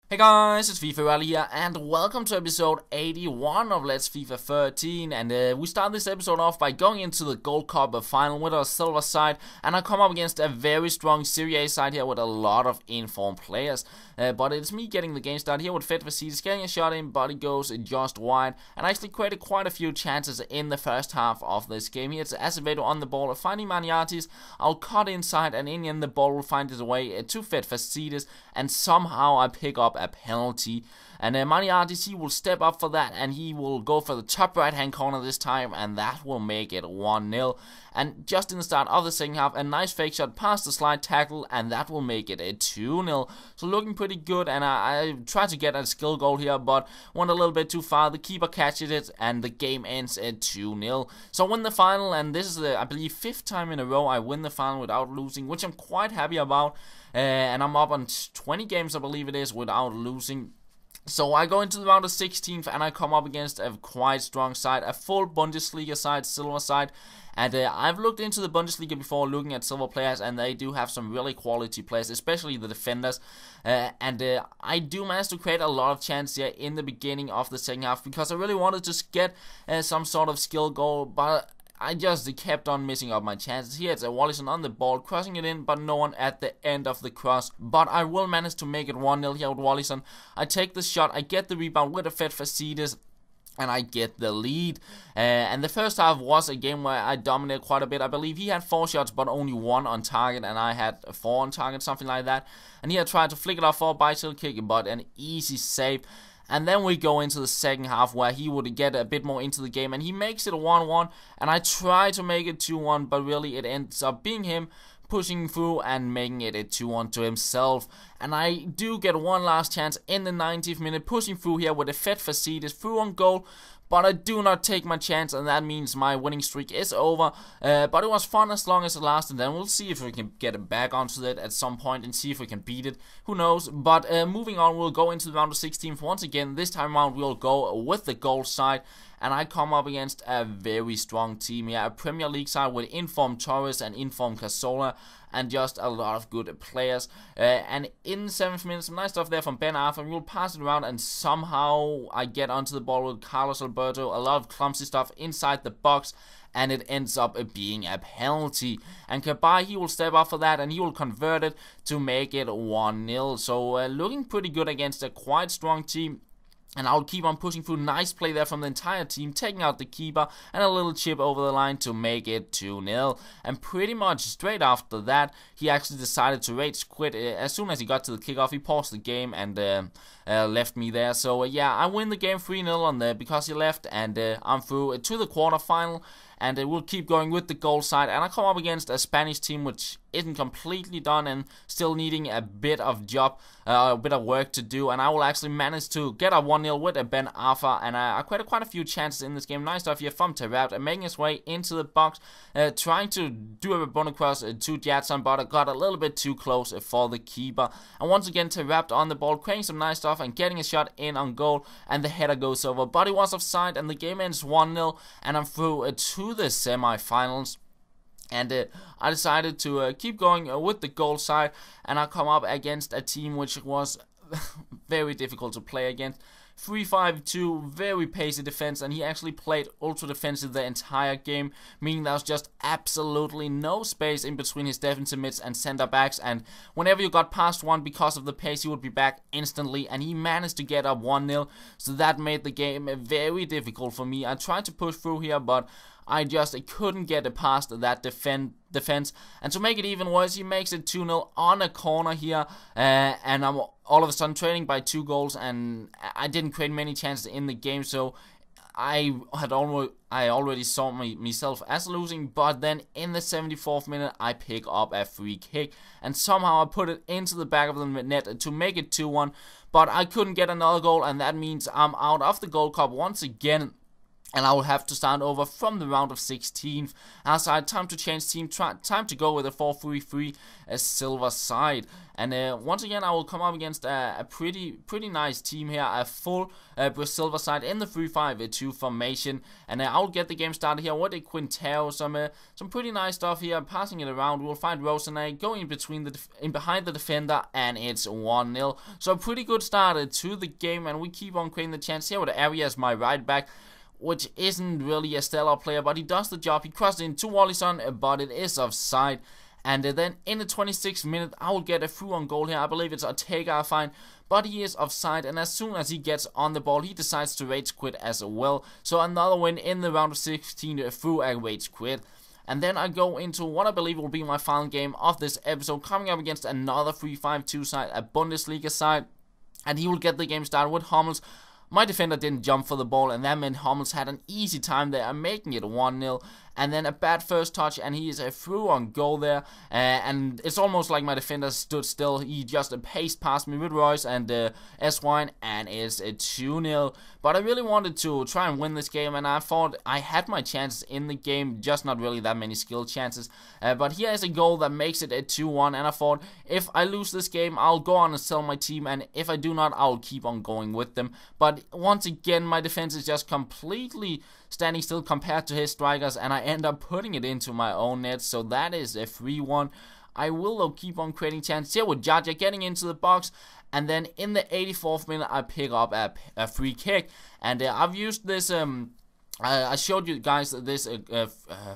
Hey guys, it's FIFA Rally here, and welcome to episode 81 of Let's FIFA 13. And we start this episode off by going into the Gold Cup final with our silver side, and I come up against a very strong Serie A side here with a lot of informed players. But it's me getting the game started here with Fit Facilities, getting a shot in, but it goes just wide, and I actually created quite a few chances in the first half of this game. Here it's Acevedo on the ball, finding Maniatis. I'll cut inside, and in the end the ball will find its way to Fit Facilities, and somehow I pick up a penalty. And Maniatis, he will step up for that, and he will go for the top right hand corner this time, and that will make it 1-0. And just in the start of the second half, a nice fake shot past the slide tackle, and that will make it a 2-0. So looking pretty good, and I tried to get a skill goal here, but went a little bit too far. The keeper catches it, and the game ends at 2-0. So I win the final, and this is the, I believe, 5th time in a row I win the final without losing, which I'm quite happy about. And I'm up on 20 games, I believe it is, without losing. So I go into the round of 16th, and I come up against a quite strong side, a full Bundesliga side, silver side. And I've looked into the Bundesliga before, looking at silver players, and they do have some really quality players, especially the defenders. I do manage to create a lot of chance here in the beginning of the second half, because I really wanted to get some sort of skill goal, but I just kept on missing up my chances. Here it's a Wallison on the ball, crossing it in, but no one at the end of the cross. But I will manage to make it 1-0 here with Wallison. I take the shot, I get the rebound with a Fit Facilities, and I get the lead. And the first half was a game where I dominated quite a bit. I believe he had 4 shots, but only 1 on target, and I had 4 on target, something like that. And he had tried to flick it off for a bicycle kick, but an easy save. And then we go into the second half, where he would get a bit more into the game, and he makes it a 1-1, and I try to make it 2-1, but really it ends up being him pushing through and making it a 2-1 to himself. And I do get one last chance in the 90th minute, pushing through here with a Fit Facilities through on goal. But I do not take my chance, and that means my winning streak is over. But it was fun as long as it lasted, and we'll see if we can get it back onto it at some point and see if we can beat it. Who knows? But moving on, we'll go into the round of 16th once again. This time around, we'll go with the gold side, and I come up against a very strong team here. A Premier League side with informed Torres and informed Casola, and just a lot of good players. And in the 7th minute, some nice stuff there from Ben Arthur. We'll pass it around, and somehow I get onto the ball with Carlos Alberto. A lot of clumsy stuff inside the box, and it ends up being a penalty. And Kabai, he will step up for that, and he will convert it to make it 1-0. So looking pretty good against a quite strong team. And I'll keep on pushing through. Nice play there from the entire team, taking out the keeper, and a little chip over the line to make it 2-0. And pretty much straight after that, he actually decided to rage quit. As soon as he got to the kickoff, he paused the game and left me there. So yeah, I win the game 3-0 on there because he left, and I'm through to the quarterfinal. And we'll keep going with the goal side, and I come up against a Spanish team which isn't completely done and still needing a bit of work to do. And I will actually manage to get a 1-0 with a Ben Arfa, and I created quite a few chances in this game. Nice stuff here from Terraut, and making his way into the box, trying to do a run across to Jadson, but I got a little bit too close for the keeper. And once again, Terraut on the ball, creating some nice stuff and getting a shot in on goal, and the header goes over, but he was offside, and the game ends 1-0, and I'm through to the semi-finals. And I decided to keep going with the goal side, and I come up against a team which was very difficult to play against. 3-5-2, very pacey defense, and he actually played ultra defensive the entire game, meaning there was just absolutely no space in between his defensive mids and center backs, and whenever you got past one because of the pace, he would be back instantly, and he managed to get up 1-0, so that made the game very difficult for me. I tried to push through here, but I just couldn't get it past that defense. And to make it even worse, he makes it 2-0 on a corner here. And I'm all of a sudden trailing by 2 goals. And I didn't create many chances in the game. So I already saw myself as losing. But then in the 74th minute, I pick up a free kick. And somehow I put it into the back of the net to make it 2-1. But I couldn't get another goal. And that means I'm out of the Gold Cup once again. and I will have to start over from the round of 16th. As I had time to change team, time to go with a 4-3-3 silver side. And once again, I will come up against a pretty nice team here, a full silver side in the 3-5-2 formation. And I will get the game started here with a Quintero, some pretty nice stuff here, passing it around. We'll find Rosanay going behind the defender, and it's 1-0. So a pretty good start to the game, and we keep on creating the chance here with Area as my right back, which isn't really a stellar player, but he does the job. He crossed into Wallison, but it is offside. And then in the 26th minute, I will get a through on goal here. I believe it's Ortega, I find, but he is offside. And as soon as he gets on the ball, he decides to rage quit as well. So another win in the round of 16 through a rage quit. And then I go into what I believe will be my final game of this episode, coming up against another 3-5-2 side, a Bundesliga side. And he will get the game started with Hummels. My defender didn't jump for the ball, and that meant Hummels had an easy time there, making it 1-0. And then a bad first touch, and he is a through on goal there. And it's almost like my defender stood still. He just paced past me with Royce and S1, and it's a 2-0. But I really wanted to try and win this game, and I thought I had my chances in the game, just not really that many skill chances. But here is a goal that makes it a 2-1, and I thought if I lose this game, I'll go on and sell my team, and if I do not, I'll keep on going with them. But once again, my defense is just completely standing still compared to his strikers, and I end up putting it into my own net, so that is a 3-1. I will though keep on creating chances here with Jaja getting into the box, and then in the 84th minute I pick up a free kick, and I've used this I showed you guys this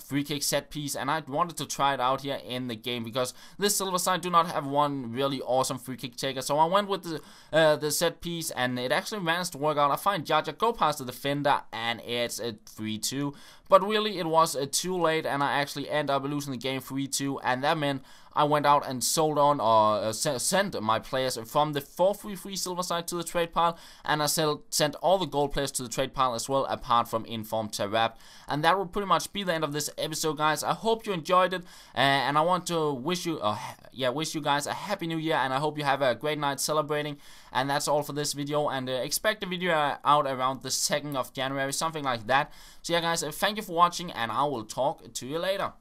free kick set piece, and I wanted to try it out here in the game because this silver side do not have one really awesome free kick taker. So I went with the set piece, and it actually managed to work out. I find Jaja, go past the defender, and it's a 3-2. But really, it was too late, and I actually end up losing the game 3-2, and that meant I went out and sold on or sent my players from the 4-3-3 silver side to the trade pile, and I sent all the gold players to the trade pile as well, apart from Informed Tarab. And that will pretty much be the end of this episode, guys. I hope you enjoyed it, and I want to wish you guys a happy new year, and I hope you have a great night celebrating. And that's all for this video, and expect the video out around the 2nd of January, something like that. So yeah, guys, thank you for watching, and I will talk to you later.